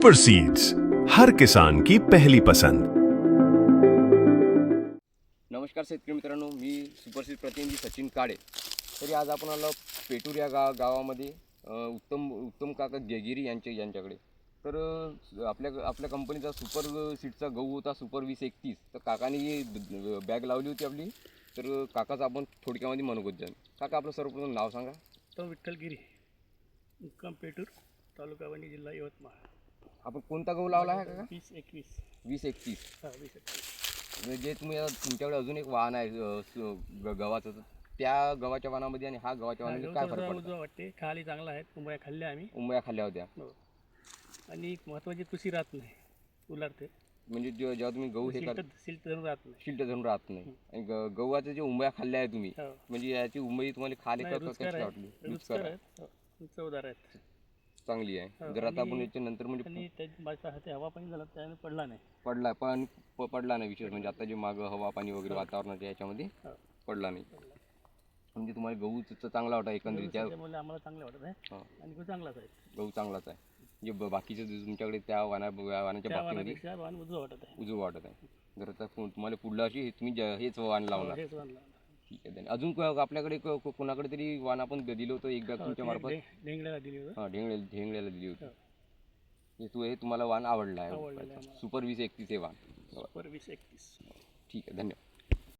Super seeds, हर किसान की पहली पसंद। नमस्कार शेतकरी मित्रांनो, मी सुपरसीड प्रतिनिधी सचिन काळे। तरी आज आपण आलो पेटूर या गावामध्ये उत्तम काका गेगिरी यांच्याकडे। तर आपल्या कंपनीचा सुपर सीडचा गहू होता सुपर 2031। तर काकांनी बॅग लावली होती आपली। तर काकाचा आपण थोडक्यामध्ये मनोगत जाणू। काका आपलं सर्वप्रथम नाव सांगा। तो विठ्ठल गिरी, मुक्काम पेटूर, तालुका वणी, जिल्हा यवतमाळ। आपण कोणता गहू लावला आहे काका? 20-21. 2031। हां, 20-21. जे तुम्ही तुमच्याकडे अजून एक वाहन आहे गव्हाचं, तर त्या गव्हाच्या वाहनामध्ये आणि हा गव्हाच्या वाहनामध्ये काय फरक पडतो? वाटते खाली चांगला आहे, मुंबया खाल्ल्या आम्ही। उंबया खाल्ल्या होत्या आणि महत्त्वाची तुशी राहत नाही, उलारते म्हणजे जेव्हा तुम्ही गहू हे करता सिल्ट धरून राहत नाही। शिल्ट धरून राहत नाही। आणि गव्हाचे जे उंबया खाल्ल्या आहे तुम्ही, हो. म्हणजे याची उंबई तुम्हाला खाली नाही, कशी रुचकर वाटली? आहे, रुचकर रुचकर आहे, आहेत, हो, चवदार आहेत। चांगली आहे। हो, जर आता आपण आणि- याच्या नंतर म्हणजे आणि त्या माझ्या हाती हवा पाणी झाला त्याने पडला नाही। पडला नाही विशेष म्हणजे आता जे मागं हवा पाणी वगैरे वातावरणाच्या याच्यामध्ये हो. पडला नाही। म्हणजे तुम्हाला गहू चांगला वाटा एकंदरीत त्या त्यामुळे आम्हाला चांगलं वाटत आहे हो, आणि तो चांगलाच आहे। गहू चांगलाच आहे। जे बाकीचे तुमच्याकडे त्या वाहनाच्या त्या बाबतीमध्ये वाहनापेक्षा वाहन उजवं वाटत आहे। उजवं वाटत आहे। जर आता तुम्हाला पुढल्या वर्षी तुम्ही हेच वाहन लावणार? हेच वाहन लावणार. ठीक आहे, धन्यवाद। अजून आपल्याकडे कोणाकडे तरी वाहन आपण दिलं होतं एकदा तुमच्या मार्फत? ढेंगळ्याला दिली होतं। हां, ढेंगळ्याला दिली होती। हो. हे तुम्हाला वाहन आवडलं आवडलेलं आहे आहे? आम्हाला. सुपर 2031 हे वाहन? पर 20-21. ठीक आहे, धन्यवाद।